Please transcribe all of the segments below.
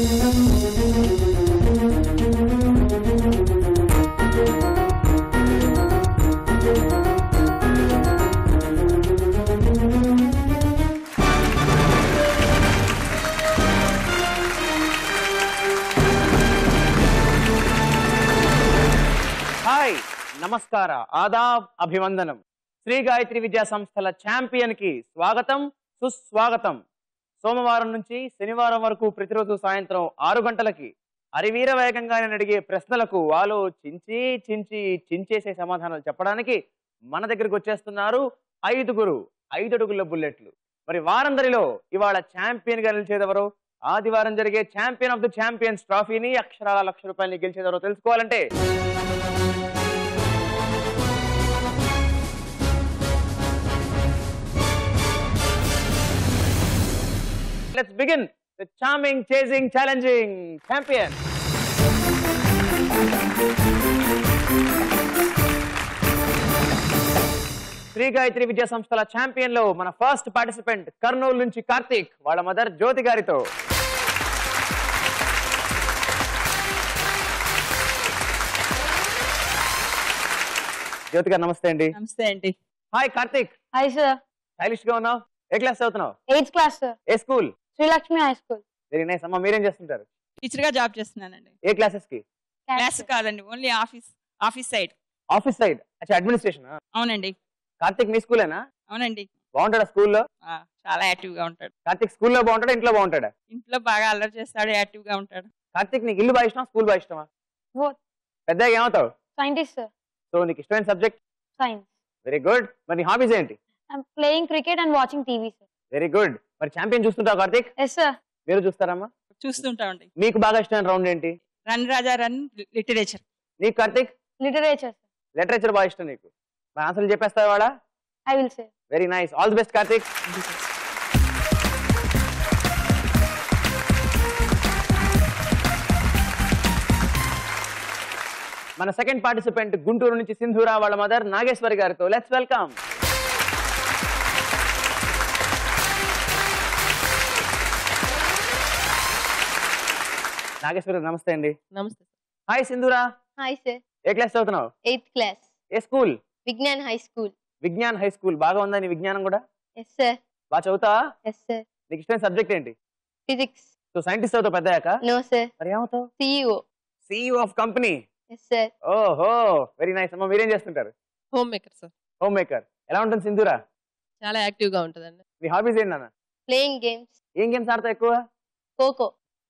నమస్కార ఆదాబ్ అభివందనం శ్రీ గాయత్రి విద్యా సంస్థల ఛాంపియన్ కి స్వాగతం సుస్వాగతం సోమవారం నుంచి శనివారం వరకు ప్రతిరోజు సాయంత్రం 6 గంటలకి అరివీర వేగంగానే అడిగే ప్రశ్నలకు ఆలోచించి చించేసే సమాధానాలు చెప్పడానికి మన దగ్గరికి వచ్చేస్తున్నారు 5 అడుగుల బుల్లెట్లు. మరి వారందరిలో ఇవాళ ఛాంపియన్ గా నిలిచేదెవరో, ఆదివారం జరిగే ఛాంపియన్ ఆఫ్ ది ఛాంపియన్స్ ట్రోఫీని అక్షరాల ₹1,00,000 గెలిచేదెవరో తెలుసుకోవాలంటే let's begin the charming, chasing, challenging champion. Shri Gayatri Vidya సంస్థల ఛాంపియన్ లో మన ఫస్ట్ పార్టిసిపెంట్ కర్నూలు నుంచి కార్తీక్ వాళ్ళ మదర్ జ్యోతి గారితో. జ్యోతి గారు నమస్తే అండి. నమస్తే అండి. Hi Karthik. Hi sir. Stylish గా ఉన్నావు. ఏ క్లాస్ చదువుతున్నావు? 8th class sir. ఏ school? Srilakshmi high school. Very nice అమ్మా. మీరేం చేస్తుంటారు? టీచర్ గా జాబ్ చేస్తున్నానండి. ఏ క్లాసెస్ కి? క్లాస్ కాదండి, only office side. Office side. అచ్చా, అడ్మినిస్ట్రేషన్. అవునండి. కార్తీక్ మీ స్కూలేనా? అవునండి. బాగుంటాడా స్కూల్లో? చాలా యాక్టివ్ గా ఉంటాడు. కార్తీక్ స్కూల్లో బాగుంటాడా ఇంట్లో బాగుంటాడా? ఇంట్లో బాగా అల్లరి చేస్తాడు, యాక్టివ్ గా ఉంటాడు. కార్తీక్ నీకు ఇల్లు బాగా ఇష్టమా స్కూల్ బాగా ఇష్టమా? బోత్. పెద్దగా ఏమవుతావు? Scientist sir. సో నీకు ఇష్టమైన సబ్జెక్ట్ సైన్స్. Very good. మరి హాబీస్ ఏంటి? I am playing cricket and watching TV sir. Very good. మరి ఛాంపియన్ చూస్తుంటావు కార్తీక్? Yes sir. మీరు చూస్తారమ్మా? చూస్తుంటామండి. మీకు బాగా ఇష్టమైన రౌండ్ ఏంటి? Run Raja run literature. నీకు కార్తీక్? Literature sir. లిటరేచర్ బాగా ఇష్టం నీకు. మరి ఆన్సర్లు చెప్పేస్తావా వాడా? I will say. Very nice. All the best Karthik. మన సెకండ్ పార్టిసిపెంట్ గుంటూరు నుంచి సింధూరా వాళ్ళ మదర్ నాగేశ్వరి గారితో. Let's welcome. నాగేశ్వరి నమస్తే అండి. నమస్తే. హాయ్ సింధూరా. Hi sir. ఏ క్లాస్ చదువుతున్నావు? 8th class. ఏ school? Vignan high school. Vignan high school. బాగా ఉందా నీ విజ్ఞానం కూడా? Yes sir. బాగా చదువుతావా? Yes sir. నీకు ఇష్టమైన సబ్జెక్ట్ ఏంటి? ఫిజిక్స్. సో సైంటిస్ట్ అవుతావు పెద్దయ్యాక? No sir. మరి ఏమవుతావు? CEO. CEO of company. Yes sir. ఓహో, వెరీ నైస్ అమ్మా. మీరేం చేస్తుంటారు? Home maker sir. Home maker. ఎలా ఉంటుంది సింధూరా? చాలా యాక్టివ్ గా ఉంటదండి. మీ హాబీస్ ఏంటి నాన్న? Playing games. ఏం గేమ్స్ ఆడతావు ఎక్కువ? ఖోఖో.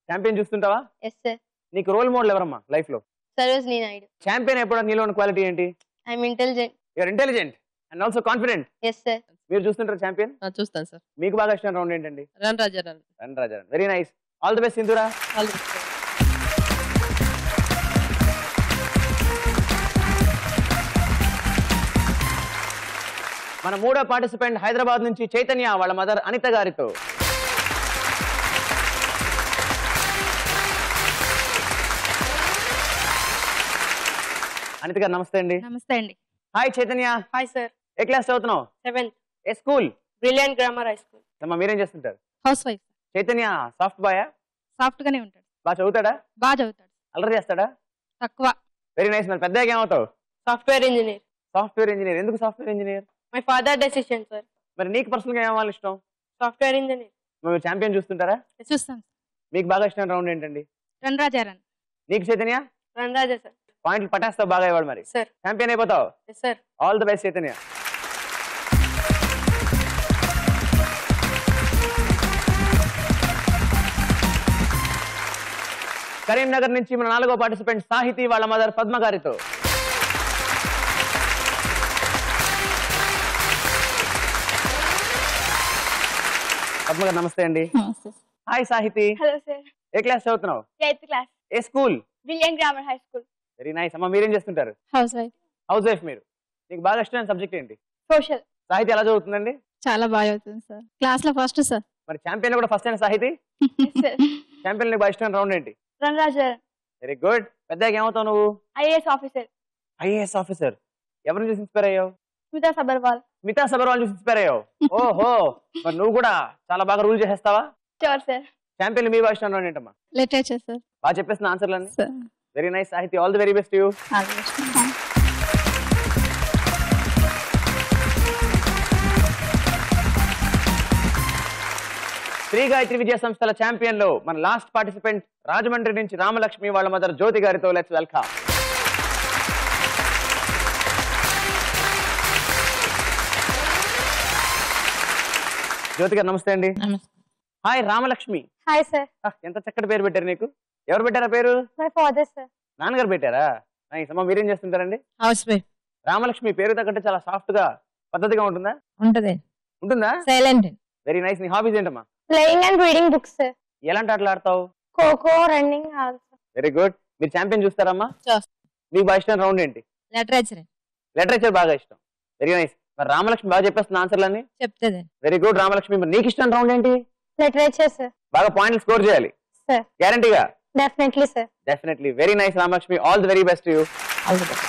ఛాంపియన్ చూస్తుంటావా? Yes sir. నీకు రోల్ మోడల్ ఎవరమ్మా లైఫ్ లో? సరోజినీ నాయుడు. ఛాంపియన్ ఎప్పుడు నీలో ఉన్న క్వాలిటీ ఏంటి? I am intelligent. You are intelligent and also confident. Yes sir. మీరు చూస్తుంటారు ఛాంపియన్? చూస్తాను సార్. మీకు బాగా ఇష్టం రౌండ్ ఏంటండి? Run Raja run. Run Raja. Very nice. All the best Sindhura. All the best. మన మూడో పార్టిసిపెంట్ హైదరాబాద్ నుంచి చైతన్య వాళ్ళ మదర్ అనిత గారితో. అనిత గారు నమస్తే అండి. నమస్తే అండి. హాయ్ చైతన్య. Hi sir. ఏ క్లాస్ చదువుతున్నావు? 7th. ఏ school? Brilliant grammar high school. అమ్మా మీరేం చేస్తుంటారు? House wife. చైతన్య సాఫ్ట్ బాయా? సాఫ్ట్ గానే ఉంటాడు. బాగా చదువుతాడా? బాగా చదువుతాడు. అల్లరి చేస్తాడా? తక్కువ. Very nice. మరి పెద్దగా ఏమవుతావు? Software engineer. Software engineer. ఎందుకు software engineer? My father decision sir. మరి నీకు పర్సనల్ గా ఏమవ్వాలి ఇష్టం? Software engineer. మీరు ఛాంపియన్ చూస్తుంటారా? చూస్తాం. మీకు బాగా ఇష్టమైన రౌండ్ ఏంటండి? Run Raja run. నీకు చైతన్య? రన్ రాజా సార్. పాయింట్లు పట్టేస్తావు బాగా ఇవాడు మరి. సార్. ఛాంపియన్ అయిపోతావు. Yes sir. All the best Chaitanya. Karimnagar నుంచి మన నాలుగో పార్టిసిపెంట్ సాహితీ వాళ్ళ మదర్ పద్మ గారితో. పద్మ గారు నమస్తే అండి. హాయ్ సాహితీ. Hello sir. ఏ క్లాస్ చదువుతున్నావు? 8th class. ఏ school? Brilliant grammar high school. Very nice అమ్మా. మీరేం చేస్తుంటారు? House wife. House wife. మీరు మీకు బాగా ఇష్టమైన సబ్జెక్ట్ ఏంటి? సోషల్. సాహితీ ఎలా చదువుతుందండి? చాలా బాగా అవుతుంది సార్. క్లాస్ లో ఫస్ట్ సార్. మరి ఛాంపియన్ కూడా ఫస్ట్ అయిన సాహితీ? ఛాంపియన్ నీకు బాగా ఇష్టమైన రౌండ్ ఏంటి? రన్ రాజా. Very good. పెద్దగా ఏమవుతావు నువ్వు? IAS officer. IAS officer. ఎవరిని చూసి ఇన్స్పైర్ అయ్యావు? స్మితా సబర్వాల్. మితా సబర్వాల్ చూసి ఇన్స్పైర్ అయ్యావు. ఓహో, మరి నువ్వు కూడా చాలా బాగా రూల్ చేసేస్తావా? Sure sir. ఛాంపియన్ మీ భాష అన్నాడు ఏంటమ్మా? Literature sir. బాగా చెప్పేసిన ఆన్సర్లన్నీ. Sir. Very nice Sahiti, all the very best you. Sri Gayatri Vidya సంస్థల ఛాంపియన్ లో మన లాస్ట్ పార్టిసిపెంట్ రాజమండ్రి నుంచి రామలక్ష్మి వాళ్ళ మదర్ జ్యోతి గారితో లెట్స్ వెల్కమ్. జ్యోతి గారు నమస్తే అండి. హాయ్ రామలక్ష్మి. Hi sir. ఎంత చక్కటి పేరు పెట్టారు నీకు. ఎవరు పెట్టారా పేరు? My father sir. నాన్నగారు పెట్టారా? నైస్ అమ్మా. మీరేం చేస్తుంటారండి? House wife. రామలక్ష్మి పేరు తగ్గట్టు చాలా సాఫ్ట్ గా పద్ధతిగా ఉంటుందా? ఉంటుందా? సైలెంట్. Very nice. నీ హాబీస్ ఏంటమ్మా? Playing and reading books sir. ఎలాంటి ఆటలు ఆడతావు? ఖోఖో, రన్నింగ్. Very good. మీరు ఛాంపియన్ చూస్తారమ్మా? మీకు బాగా ఇష్టం రౌండ్ ఏంటి? లిటరేచర్ బాగా ఇష్టం. Very nice. మరి రామలక్ష్మి బాగా చెప్పేస్తున్న ఆన్సర్లన్నీ చెప్తుంది. Very good Ramalakshmi. మరి నీకు ఇష్టం రౌండ్ ఏంటి? Literature sir. బాగా పాయింట్లు స్కోర్ చేయాలి సార్. గ్యారంటీగా? Definitely sir. Definitely. Very nice Ramalakshmi, all the very best you. All the best.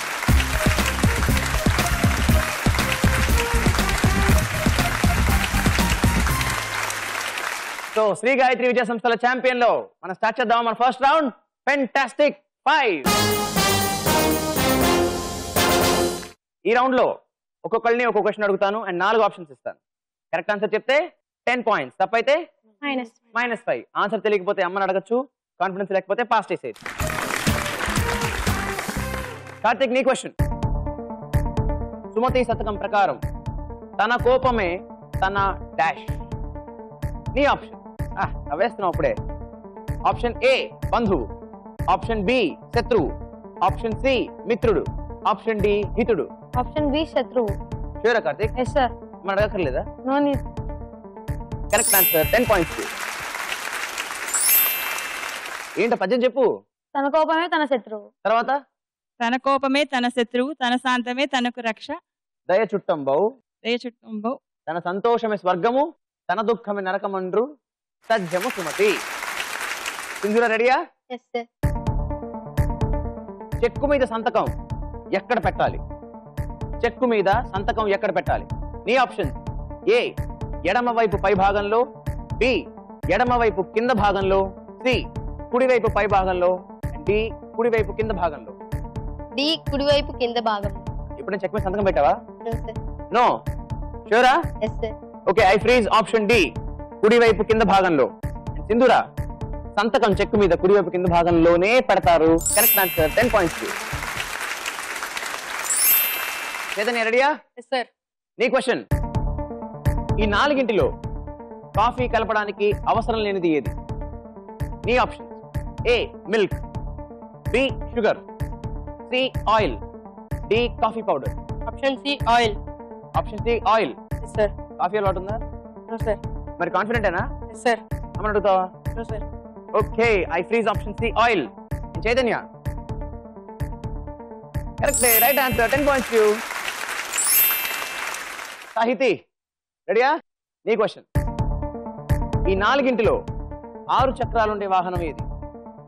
So Shri Gayatri Vidya సంస్థల ఛాంపియన్ లో మనం స్టార్ట్ చేద్దాం మన ఫస్ట్ రౌండ్. ఫెంటాస్టిక్ 5. ఈ రౌండ్ లో ఒక్కొక్కరిని ఒక్కొక్క క్వశ్చన్ అడుగుతాను అండ్ 4 ఆప్షన్స్ ఇస్తాను. కరెక్ట్ ఆన్సర్ చెప్తే 10 పాయింట్స్, తప్పైతే -5. ఆన్సర్ తెలియకపోతే అమ్మని అడగచ్చు, కాన్ఫిడెన్స్ లేకపోతే పాస్ చేసేది. కార్తిక్ నీ క్వశ్చన్. సుమతి శతకం ప్రకారం తన కోపమే తన డాష్. నీ ఆప్షన్ వేస్తున్నావు అప్పుడే. ఆప్షన్ ఏ బంధువు, ఆప్షన్ బి శత్రువు, ఆప్షన్ సి మిత్రుడు, ఆప్షన్ డి హితుడు. ఆప్షన్ బి శత్రువు. షూరా కార్తిక్? Yes sir. మనం అడగక్కర్లేదా? No need. Correct answer. 10 points. ఏంట పద్యం చెప్పు. తన కోపమే తన శత్రువు. తర్వాత తన కోపమే తన శత్రువు, తన శాంతమే తనకు రక్ష, దయ చుట్టంబౌ, దయచుట్టంబౌ, తన సంతోషమే స్వర్గము, తన దుఃఖమే నరకమండ్రు, సజ్జము సుమతి. సింధురా రెడీయా? Yes sir. చెక్కు మీద సంతకం ఎక్కడ పెట్టాలి? చెక్కు మీద సంతకం ఎక్కడ పెట్టాలి? నీ ఆప్షన్ ఏ ఎడమ వైపు పై భాగంలో, బి ఎడమ వైపు కింద భాగంలో, సి కుడివైపు పై భాగంలో, డి కుడివైపు కింద భాగంలో. డి కుడివైపు కింద భాగం. ఇప్పుడు నేను చెక్ మీద సంతకం పెట్టావా? సార్. నో. షూరా? Yes sir. Okay, I freeze option D కుడివైపు కింద భాగంలో. సింధురా సంతకం చెక్కు మీద కుడివైపు కింద భాగంలోనే పెడతారు. Correct answer. 10 పాయింట్స్. చైతన్య రెడీయా? Yes sir. నీ క్వశ్చన్. ఈ 4గింటిలో కాఫీ కలపడానికి అవసరం లేనిది ఏది? నీ option A milk, B sugar, C oil, D coffee powder. Option C oil. Option C oil. Yes sir. కాఫీ అలవాటు ఉందా? No sir. మరి కాన్ఫిడెంటేనా? Yes sir. అమ్మని అడుగుతావా? No sir. Okay, I freeze option C oil. Chaitanya correct, right answer. 10 points you. Sahiti రెడీయా? నీ question. ఈ 4గింటిలో 6 చక్రాలు ఉండే వాహనం ఏది?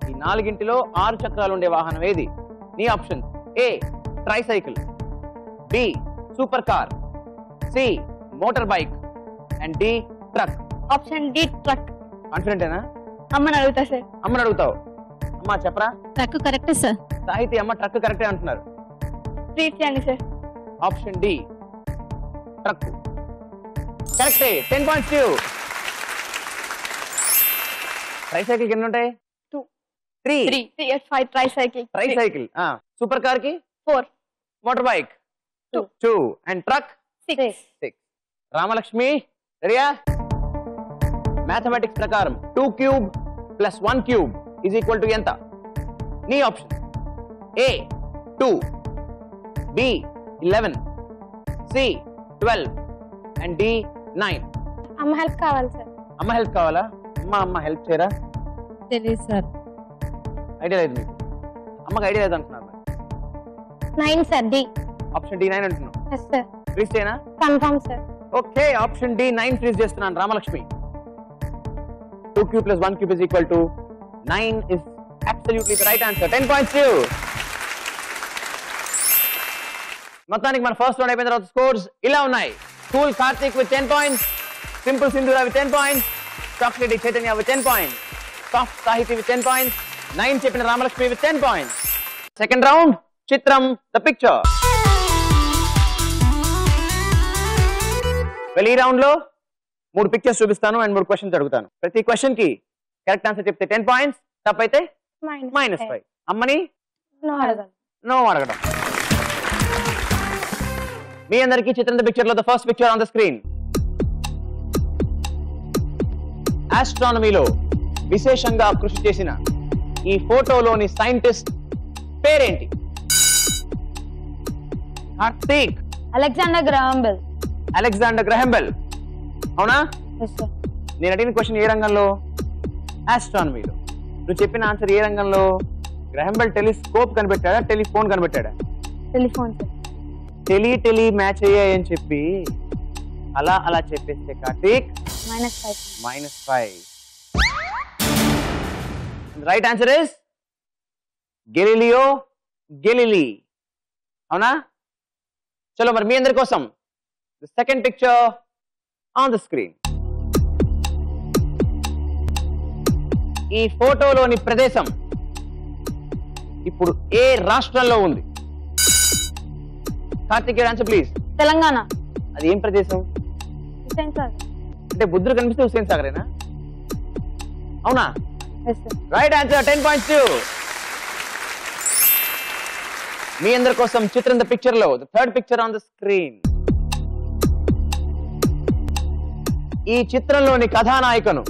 ఈ 4గింటిలో 6 చక్రాలు ఉండే వాహనం ఏది? నీ option A tricycle, B super car, C motor bike and D truck. Option D truck. కాన్ఫిడెంటేనా? అమ్మని అడుగుతా సార్. అమ్మని అడుగుతావు. అమ్మా చెప్పరా? ట్రక్ కరెక్టే సార్. సాహితి అమ్మ ట్రక్ కరెక్టే అంటున్నారు. ప్లీజ్ చేయండి సార్. ఆప్షన్ డి ట్రక్ కరెక్టే. 10 పాయింట్స్ యూ. ట్రైసైకిల్ ఎన్ని ఉంటాయి? 2. 3. 5 ట్రైసైకిల్. ట్రైసైకిల్. సూపర్ కార్ కి 4. Motor bike 2 and truck 6. Ramalakshmi రెడీయా? మ్యాథమెటిక్స్ ప్రకారం 2 cube plus 1 cube is equal to ఎంత? నీ option A 2, B 11, C 12 and D 9. అమ్మ హెల్ప్ కావాలి సార్. అమ్మ హెల్ప్ కావాలా? అమ్మ హెల్ప్ చేయరా? తెలియదు సార్. ఐడియా లేదు మీకు? అమ్మకి ఐడియా లేదు అంటున్నారు. 9 సార్. డి. ఆప్షన్ డి 9 అంటున్నావు. Yes sir. ఫ్రీజ్ చేయనా? Confirm sir. Okay, option D 9 freeze చేస్తున్నాను. Ramalakshmi 2 cube plus 1 cube is equal to 9 is absolutely the right answer. 10 points you. మొత్తానికి మన ఫస్ట్ రౌండ్ అయిపోయిన తర్వాత స్కోర్స్ ఇలా ఉన్నాయి. Cool Karthik with 10 points, simple Sindhura with 10 points, chocolate Chaitanya with 10 points. Soft Sahiti with 10 points, 9 చెప్పిన Ramalakshmi with 10 points. Second round చిత్రం the picture. ఈ round లో 3 పిక్చర్స్ చూపిస్తాను అండ్ 3 క్వశ్చన్స్ అడుగుతాను. ప్రతి క్వశ్చన్ కి కరెక్ట్ ఆన్సర్ చెప్తే 10 పాయింట్స్, తప్పైతే -5. అమ్మని నో అడగడం. మీ అందరికీ చిత్రం ద పిక్చర్ లో the first picture on the screen. ఆస్ట్రానమీలో విశేషంగా కృషి చేసిన ఈ ఫోటోలోని సైంటిస్ట్ పేరేంటి? Karthik. Alexander Graham Bell. Alexander Graham Bell. అవునా? Yes sir. నేను అడిగిన క్వశ్చన్ ఏ రంగంలో? ఆస్ట్రానమీలో. నువ్వు చెప్పిన ఆన్సర్ ఏ రంగంలో? గ్రాహం బెల్ టెలిస్కోప్ కనిపెట్టాడా, టెలిఫోన్ కనిపెట్టాడా? Telephone sir. టెలి మ్యాచ్ అయ్యాయని చెప్పి అలా చెప్పేస్తే Karthik -5. Right answer is Galileo Galilei. అవునా? చలో మరి మీ అందరి కోసం second picture on the screen. ఈ ఫోటోలోని ప్రదేశం ఇప్పుడు ఏ రాష్ట్రంలో ఉంది? Karthik answer please. తెలంగాణ. అది ఏం ప్రదేశం? హుస్సేన్ సాగర్. అంటే బుద్ధుడు కనిపిస్తే హుస్సేన్ సాగరేనా? అవునా? Yes sir. Right answer, 10 points. మీ అందరి కోసం చిత్రం ద పిక్చర్ లో third picture on the screen. ఈ చిత్రంలోని కథానాయికను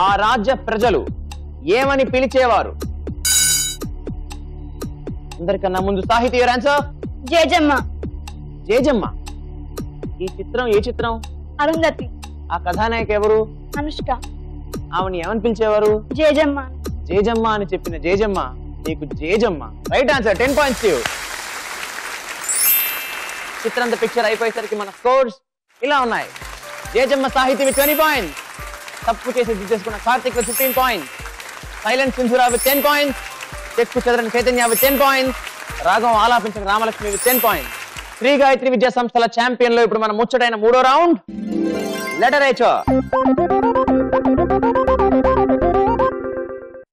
ఆ రాజ్య ప్రజలు ఏమని పిలిచేవారు? అందరికన్నా ముందు సాహితీ ఆన్సర్. జేజమ్మ. జేజమ్మ. ఈ చిత్రం ఏ చిత్రం? అరుంధతి. ఆ కథానాయిక ఎవరు? అనుష్క. ఆమెను ఏమని పిలిచేవారు? జేజమ్మ. జేజమ్మ అని చెప్పిన జేజమ్మ నీకు జేజమ్మ. Right answer, 10 points. చిత్రం ద పిక్చర్ అయిపోయేసరికి మన స్కోర్స్ ఇలా ఉన్నాయి. జేజమ్మ సాహితీ విత్ 20 పాయింట్స్, తప్పు చేసి చేసుకున్న Karthik with 15 points, silent Sindhura with 10 points, చెక్కు చదరని చైతన్య విత్ 10 పాయింట్స్, రాగం ఆలాపించిన రామలక్ష్మి విత్ 10 పాయింట్స్. శ్రీ గాయత్రి విద్యా సంస్థల ఛాంపియన్ లో ఇప్పుడు మనం ముచ్చటైన 3వ రౌండ్ లిటరేచర్.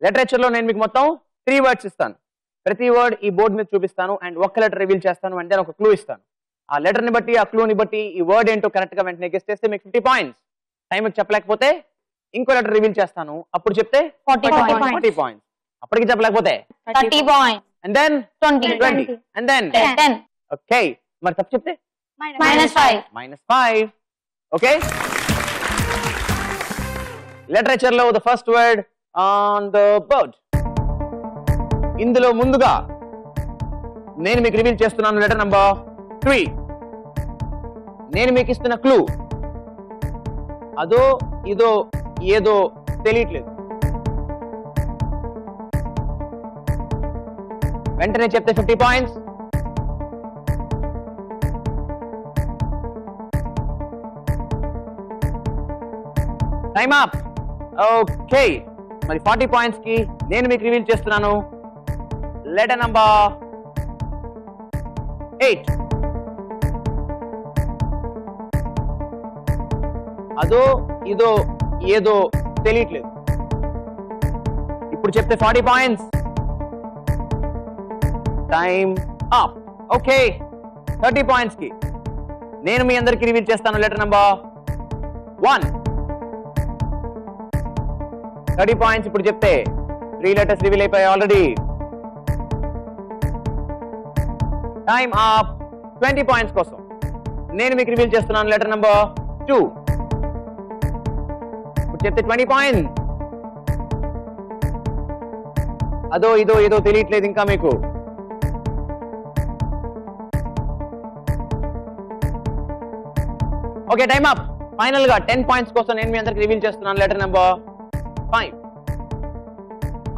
లిటరేచర్ లో నేను మీకు మొత్తం 3 వర్డ్స్ ఇస్తాను. ప్రతి వర్డ్ ఈ బోర్డు మీద చూపిస్తాను అండ్ ఒక్క లెటర్ రివీల్ చేస్తాను అంటే ఒక క్లూ ఇస్తాను. ఆ లెటర్ ని బట్టి, ఆ క్లూని బట్టి ఈ వర్డ్ ఏంటో కరెక్ట్ గా వెంటనే గెస్ చేస్తే మీకు 50 పాయింట్స్. టైం చెప్పలేకపోతే ఇంకో లెటర్ రివీల్ చేస్తాను, అప్పుడు చెప్తే 40 పాయింట్స్. అప్పటికి చెప్పలేకపోతే 30 points. And then 20 and then 10. Okay, మరి తప్పు చెప్తే -5. -5. ఓకే, లిటరేచర్ లో the first word on the board. ఇందులో ముందుగా నేను మీకు రివీల్ చేస్తున్నాను లెటర్ నంబర్ 3. నేను మీకు ఇస్తున్న క్లూ అదో ఇదో ఏదో తెలియట్లేదు. వెంటనే చెప్తే 50 పాయింట్స్. Time up. ఓకే, మరి 40 పాయింట్స్ కి నేను మీకు రివీల్ చేస్తున్నాను లెటర్ నంబర్ 8. అదో ఇదో ఏదో తెలియట్లేదు. ఇప్పుడు చెప్తే 40 points. Time up. Okay, 30 points కి నేను మీ అందరికి రివీల్ చేస్తాను లెటర్ నంబర్ 1. 30 పాయింట్స్ ఇప్పుడు చెప్తే 3 లెటర్స్ రివీల్ అయిపోయాయి ఆల్రెడీ. Time up. 20 పాయింట్స్ కోసం నేను మీకు రివీల్ చేస్తున్నాను లెటర్ నంబర్ 2. ఇప్పుడు చెప్తే 20 పాయింట్స్. అదో ఇదో ఏదో తెలియట్లేదు ఇంకా మీకు. Okay, time up. ఫైనల్ గా 10 పాయింట్స్ కోసం నేను మీ అందరికి రివీల్ చేస్తున్నాను లెటర్ నెంబర్ 5.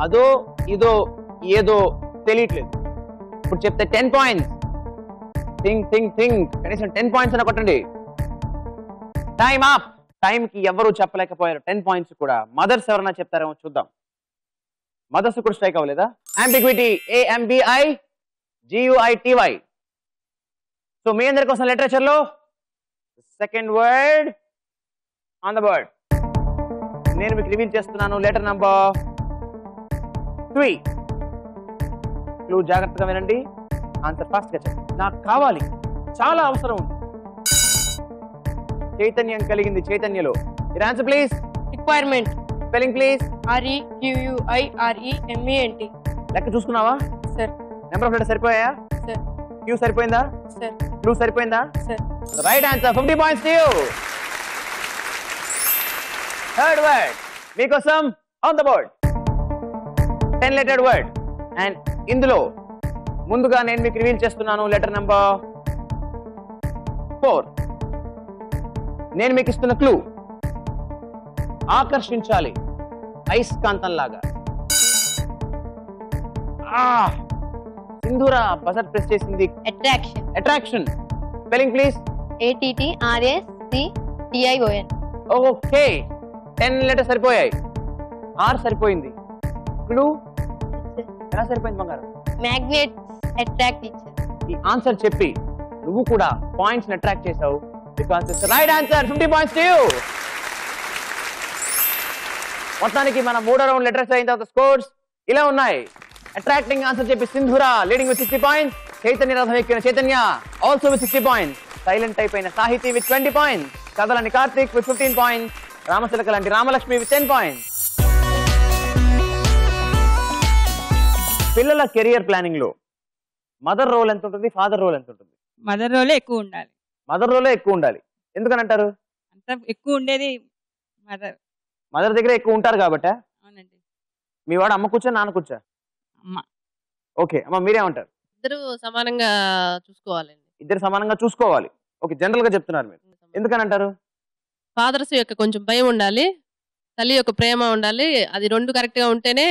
అదో ఇదో ఏదో తెలియట్లేదు. ఇప్పుడు చెప్తే 10 పాయింట్స్. థింక్ కనీసం 10 పాయింట్స్ అని కొట్టండి. Time up. టైం కి ఎవరు చెప్పలేకపోయారు 10 పాయింట్స్ కూడా. మదర్స్ ఎవరన్నా చెప్తారేమో చూద్దాం. మదర్స్ కూడా స్ట్రైక్ అవ్వలేదా? Ambiguity, AMBIGUITY. సో మీ అందరి కోసం లిటరేచర్ లో second word on the board. నేను మీకు రివీల్ చేస్తున్నాను లెటర్ నంబర్ 3. క్లూ జాగ్రత్తగా వినండి, ఆన్సర్ ఫాస్ట్ గా చెప్పండి. నాకు కావాలి, చాలా అవసరం ఉంది. చైతన్యం కలిగింది చైతన్యలో. మీరు answer please. Requirement. Spelling please. REQUIREMENT. లెక్క చూసుకున్నావా? సార్. నెంబర్ ఆఫ్ లెటర్ సరిపోయా? సార్. క్యూ సరిపోయిందా? సార్. క్లూ సరిపోయిందా? Sir. Right answer. 50 points to you. Third word మీకోసం on the board. 10-lettered word. And ఇందులో ముందుగా నేను మీకు రివీల్ చేస్తున్నాను లెటర్ నంబర్ 4. నేను మీకు ఇస్తున్న క్లూ ఆకర్షించాలి అయస్కాంతం లాగా. సింధూర బజర్ ప్రెస్ చేసింది. Attraction. Attraction. Spelling please. ATTRACTION. Okay, 10 letter సరిపోయాయి. ఆర్ సరిపోయింది. క్లూ ఎలా సరిపోయింది బంగారం? మ్యాగ్నెట్ అట్రాక్ట్ ఇచ్చారు. ఈ ఆన్సర్ చెప్పి నువ్వు కూడా పాయింట్స్ అట్రాక్ట్ చేసావు. Because it's right answer. 50 points to you. మొత్తానికి మన 3వ రౌండ్ లెటర్స్ అయిన తర్వాత స్కోర్స్ ఇలా ఉన్నాయి. అట్రాక్టింగ్ ఆన్సర్ చెప్పి సింధూర లీడింగ్ విత్ 60 points. చైతన్య రథం ఎక్కిన Chaitanya also with 60 points. Silent అయిపోయిన సాహితీ విత్ 20 points. కథలని కార్తిక్ విత్ 15 points. రామశిలక లాంటి రామలక్ష్మి విత్ 10 points. పిల్లల కెరియర్ ప్లానింగ్ లో మదర్ రోల్ ఎంత ఉంటుంది, ఫాదర్ రోల్ ఎంత ఉంటుంది? మదర్ రోలే ఎక్కువ ఉండాలి. మదర్ రోలే ఎక్కువ ఉండాలి. ఎందుకని అంటారు? అంత ఎక్కువ ఉండేది మదర్. మదర్ దగ్గర ఎక్కువ ఉంటారు కాబట్టి. అవునండి. మీ వాడు అమ్మ కూర్చో నాన్న కూర్చో? అమ్మ. ఓకే అమ్మ, మీరేమంటారు? ఇద్దరు సమానంగా చూసుకోవాలండి. ఇద్దరు సమానంగా చూసుకోవాలి. ఓకే, జనరల్ గా చెప్తున్నారు మీరు. ఎందుకని అంటారు? ఫాదర్స్ యొక్క కొంచెం భయం ఉండాలి, తల్లి యొక్క ప్రేమ ఉండాలి. అది 2 కరెక్ట్ గా ఉంటేనే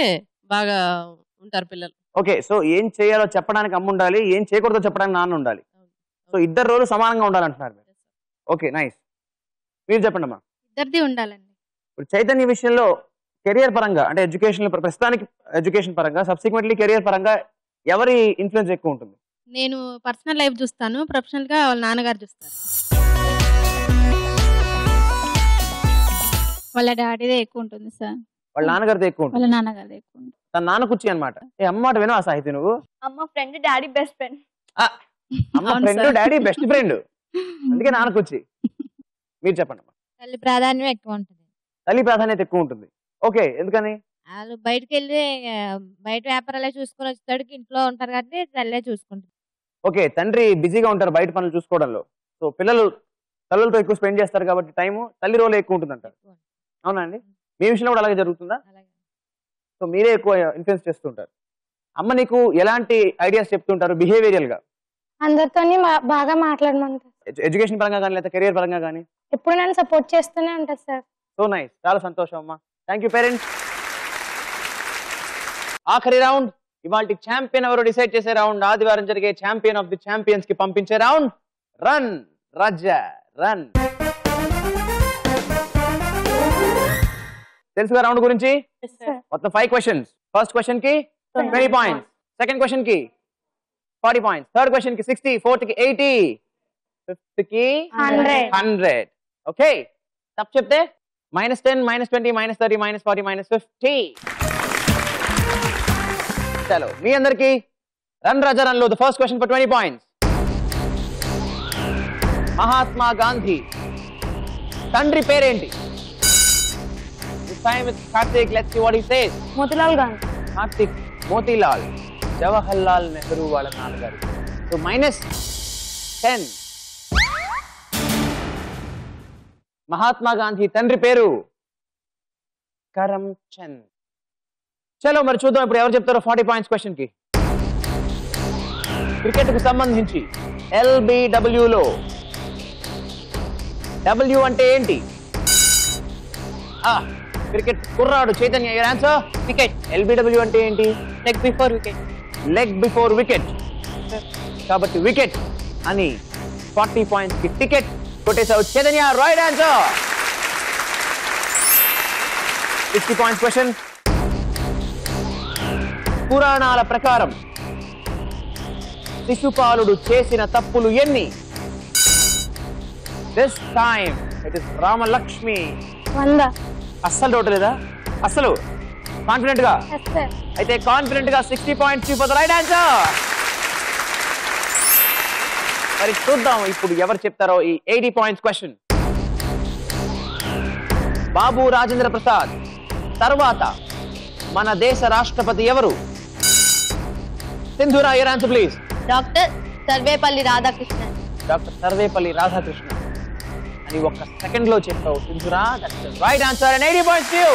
బాగా ఉంటారు పిల్లలు. ఓకే, సో ఏం చేయాలో చెప్పడానికి అమ్మ ఉండాలి, ఏం చేయకూడదో చెప్పడానికి నాన్న ఉండాలి. సో ఇద్దరు రోజులు సమానంగా ఉండాలంటున్నారు మీరు. Okay, nice. మీరు చెప్పండి అమ్మా. ఇద్దరిది ఉండాలండి. ఇప్పుడు చైతన్య విషయంలో కెరియర్ పరంగా అంటే ఎడ్యుకేషన్, ప్రస్తుతానికి ఎడ్యుకేషన్ పరంగా, సబ్సిక్వెంట్లీ కెరియర్ పరంగా ఎవరి ఇన్ఫ్లుయెన్స్ ఎక్కువ ఉంటుంది? నేను పర్సనల్ లైఫ్ చూస్తాను, ప్రొఫెషనల్ గా వాళ్ళ నాన్నగారు చూస్తారు. వాళ్ళ డాడీదే ఎక్కువ ఉంటుంది సార్. వాళ్ళ నాన్నగారితో ఎక్కువ ఉంటుంది. వాళ్ళ నాన్నగారిదే ఎక్కువ ఉంటుంది. తన నాన్న కూర్చి అనమాట. ఏ అమ్మాట వినవా సాహితీ నువ్వు? అమ్మ ఫ్రెండ్, డాడీ బెస్ట్ ఫ్రెండ్. అమ్మ ఫ్రెండ్, డాడీ బెస్ట్ ఫ్రెండ్, అందుకే నాన్న కూర్చి. మీరు చెప్పండి అమ్మా. తల్లి ప్రాధాన్యం ఎక్కువ ఉంటుంది. తల్లి ప్రాధాన్యత ఎక్కువ ఉంటుంది. ఓకే, ఎందుకని? వాళ్ళు బయటకు వెళ్ళి బయట వ్యాపారాలే చూసుకొని వచ్చేటడికి ఇంట్లో ఉంటారు కాబట్టి తల్లే చూసుకుంటారు. ఓకే, తండ్రి బిజీగా ఉంటారు బయట పనులు చూసుకోవడంలో. సో పిల్లలు తల్లులతో ఎక్కువ స్పెండ్ చేస్తారు కాబట్టి టైము తల్లి రోల్ ఎక్కువ ఉంటుంది అంటారు. అవునా అండి? మీ విషయంలో కూడా అలాగే జరుగుతుందా? సో మీరే ఎక్కువ ఇన్ఫ్లుయెన్స్ చేస్తుంటారు. అమ్మ నీకు ఎలాంటి ఐడియాస్ చెప్తుంటారు బిహేవియరల్ గా? అందరితోని బాగా మాట్లాడమంటారు. ఎడ్యుకేషన్ పరంగా కానీ లేదా కెరియర్ పరంగా కానీ? ఎప్పుడు నన్ను సపోర్ట్ చేస్తూనే ఉంటారు సార్. సో నైస్, చాలా సంతోషం అమ్మా. Thank you parents. ఆఖరి రౌండ్, ఇవాళ ఛాంపియన్ ఎవరు డిసైడ్ చేసే రౌండ్, ఆదివారం జరిగే ఛాంపియన్ ఆఫ్ ది ఛాంపియన్స్ కి పంపించే రౌండ్. Run Raja run. తెలుసుగా రౌండ్ గురించి? మొత్తం 5 questions. ఫస్ట్ క్వశ్చన్ కి 20 points, సెకండ్ క్వశ్చన్ కి 40 points, థర్డ్ క్వశ్చన్ కి 60, ఫోర్త్ కి 80, ఫిఫ్త్ కి 100. ఓకే, తప్పు చెప్తే -10, -20, -30, -40, -50. చలో మీ అందరికి రన్ రాజా రన్ లో the first question for 20 points. Mahatma Gandhi తండ్రి పేరేంటి? This time it's Karthik. Let's see what he says. Motilal Gandhi. Karthik, Motilal, Jawaharlal Nehru వాళ్ళ నాన్నగారు. సో -10. మహాత్మా గాంధీ తండ్రి పేరు కరమ్చంద్. చలో మరి చూద్దాం ఇప్పుడు ఎవరు చెప్తారో 40 points క్వశ్చన్ కి. క్రికెట్ కు సంబంధించి LBW లో W అంటే ఏంటి? క్రికెట్ కుర్రాడు Chaitanya, your answer wicket. LBW అంటే ఏంటి? Leg before wicket. Leg before wicket. కాబట్టి వికెట్ అని 40 points కి టికెట్ కొట్టేసావు Chaitanya. Right answer. 60 points question. పురాణాల ప్రకారం శిశుపాలుడు చేసిన తప్పులు ఎన్ని? This time it is Ramalakshmi. 100. అస్సలు డౌట్ లేదా? అస్సలు కాన్ఫిడెంట్ గా? Yes sir. అయితే కాన్ఫిడెంట్ గా 60 points for the right answer. మరి చూద్దాం ఇప్పుడు ఎవరు చెప్తారో ఈ 80 పాయింట్స్ క్వశ్చన్. బాబు రాజేంద్ర ప్రసాద్ తర్వాత మన దేశ రాష్ట్రపతి ఎవరు? Sindhura, your answer please. Doctor Sarvepalli Radhakrishnan. Doctor Sarvepalli Radhakrishna అని ఒక్క సెకండ్ లో చెప్పావు Sindhura. That's right answer and 80 points to you.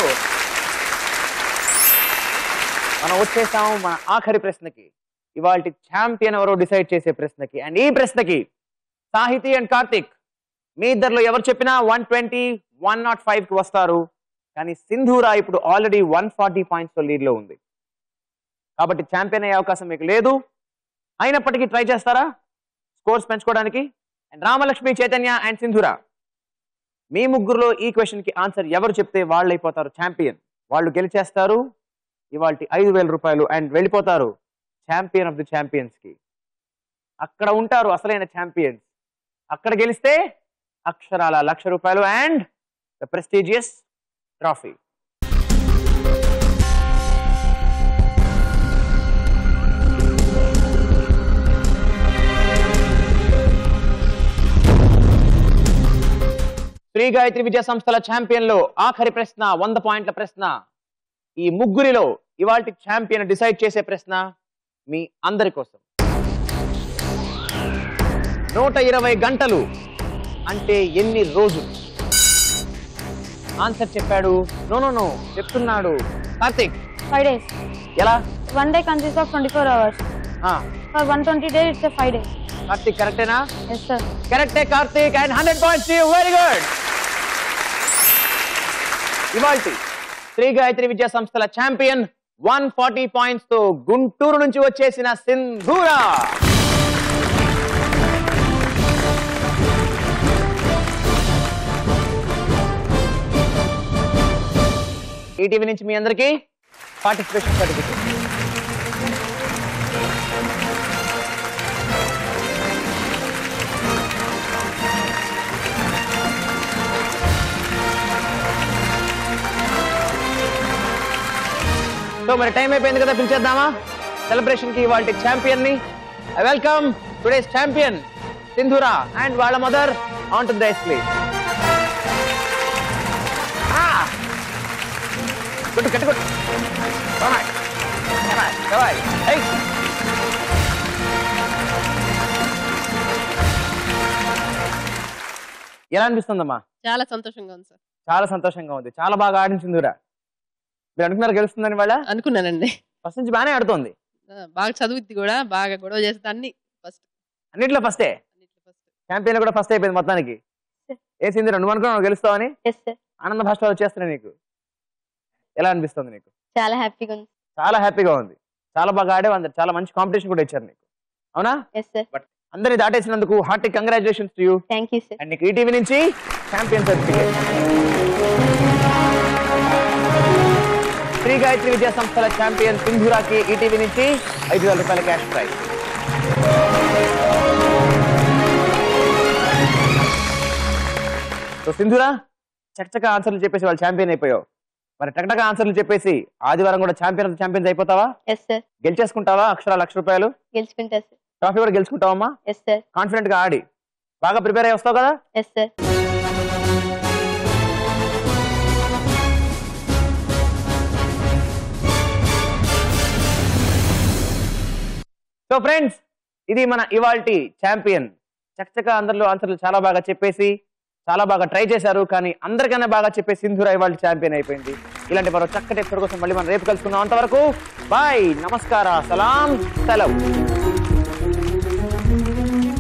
మనం వచ్చేసాం మన ఆఖరి ప్రశ్నకి, ఇవాల్టి ఛాంపియన్ ఎవరో డిసైడ్ చేసే ప్రశ్నకి. అండ్ ఈ ప్రశ్నకి సాహితీ అండ్ కార్తిక్ మీ ఇద్దరిలో ఎవరు చెప్పినా 120, 105 కి వస్తారు. కానీ సింధూరా ఇప్పుడు ఆల్రెడీ 140 పాయింట్స్ తో లీడ్ లో ఉంది కాబట్టి ఛాంపియన్ అయ్యే అవకాశం మీకు లేదు. అయినప్పటికీ ట్రై చేస్తారా స్కోర్స్ పెంచుకోవడానికి? అండ్ రామలక్ష్మి, చైతన్య అండ్ సింధూరా మీ ముగ్గురులో ఈ క్వశ్చన్ కి ఆన్సర్ ఎవరు చెప్తే వాళ్ళు అయిపోతారు ఛాంపియన్. వాళ్ళు గెలిచేస్తారు ఇవాల్టి 5,000 రూపాయలు అండ్ వెళ్ళిపోతారు ఛాంపియన్ ఆఫ్ ది ఛాంపియన్స్ కి. అక్కడ ఉంటారు అసలైన ఛాంపియన్స్. అక్కడ గెలిస్తే అక్షరాల 1,00,000 రూపాయలు and the prestigious trophy. Shri Gayatri Vidya సంస్థల ఛాంపియన్ లో ఆఖరి ప్రశ్న, 100 పాయింట్ల ప్రశ్న. ఈ ముగ్గురిలో ఇవాల్టి ఛాంపియన్ డిసైడ్ చేసే ప్రశ్న మీ అందరి కోసం. 120 గంటలు అంటే ఎన్ని రోజులు? ఆన్సర్ చెప్పాడు. నో చెప్తున్నాడు కార్తిక్. 5 days. ఎలా? 1 day consists of 24 hours. For 120 days, it's a 5 days. Karthik కరెక్టేనా? Yes, sir. కరెక్టే Karthik and 100 points. Very good. ఇవాల్టి శ్రీ గాయత్రి విద్యా సంస్థల ఛాంపియన్ 140 పాయింట్స్ తో గుంటూరు నుంచి వచ్చేసిన సింధూరా. ఈటీవీ నుంచి మీ అందరికీ పార్టిసిపేషన్ సర్టిఫికేట్. సో మరి టైం అయిపోయింది కదా, పిలిచేద్దామా సెలబ్రేషన్ కి ఇవాల్టి ఛాంపియన్ ని. Welcome today's champion Sindhura and వాళ్ళ mother on to the dais please. కొట్టు కట్టుకొట్టు. ఎలా అనిపిస్తుందమ్మా? చాలా సంతోషంగా ఉంది సార్. చాలా సంతోషంగా ఉంది. చాలా బాగా ఆడించిందిరా. మీరు అనుకున్నారు గెలుస్తుందని? వాళ్ళ అనుకున్నానండి. ఫస్ట్ నుంచి బాగానే ఆడుతోంది. బాగా చదువుద్ది కూడా, బాగా గొడవ చేస్తే అన్ని ఫస్ట్, అన్నిట్లో ఫస్టే. ఛాంపియన్ కూడా ఫస్ట్ అయిపోయింది మొత్తానికి. ఏ సింధూరా, నువ్వు అనుకున్నావు గెలుస్తావని? Yes, sir. ఆనంద భాషలో వచ్చేస్తున్నాయి నీకు. ఎలా అనిపిస్తుంది నీకు? చాలా హ్యాపీగా ఉంది. చాలా హ్యాపీగా ఉంది. చాలా బాగా ఆడే, అందరు చాలా మంచి కాంపిటీషన్ కూడా ఇచ్చారు నీకు, అవునా? Yes, sir. బట్ అందరినీ దాటేసినందుకు hearty congratulations to you. Thank you, sir. And నీకు ఈటీవీ నుంచి ఛాంపియన్ సర్టిఫికేట్. శ్రీ గాయత్రి విద్యా సంస్థల ఛాంపియన్ సింధూరాకి ఈటీవీ నుంచి 5,000 రూపాయల క్యాష్ ప్రైజ్. సో సింధూరా, చక్కచక్క ఆన్సర్లు చెప్పేసి వాళ్ళు ఛాంపియన్ అయిపోయావు. మరి టక్టక ఆన్సర్లు చెప్పేసి ఆదివారం కూడా ఛాంపియన్స్ అయిపోతావా? Yes, sir. గెలిచేసుకుంటావా అక్షరాల 1,00,000 రూపాయలు? గెలుచుకుంటా, sir. ట్రాఫీ కూడా గెలుచుకుంటావమ్మా? Yes, sir. కాన్ఫిడెంట్ గా ఆడి బాగా ప్రిపేర్ అయ్యి వస్తావు కదా? Yes, sir. సో ఫ్రెండ్స్, ఇది మన ఇవాల్టి ఛాంపియన్. చక్కచక్క అందరిలో ఆన్సర్లు చాలా బాగా చెప్పేసి చాలా బాగా ట్రై చేశారు. కానీ అందరికన్నా బాగా చెప్పే సింధూరా ఇవాళ ఛాంపియన్ అయిపోయింది. ఇలాంటి మరో చక్కటి ఎపిసోడ్ కోసం మళ్ళీ మనం రేపు కలుసుకుందాం. అంతవరకు బాయ్, నమస్కార, సలాం, సెలవు.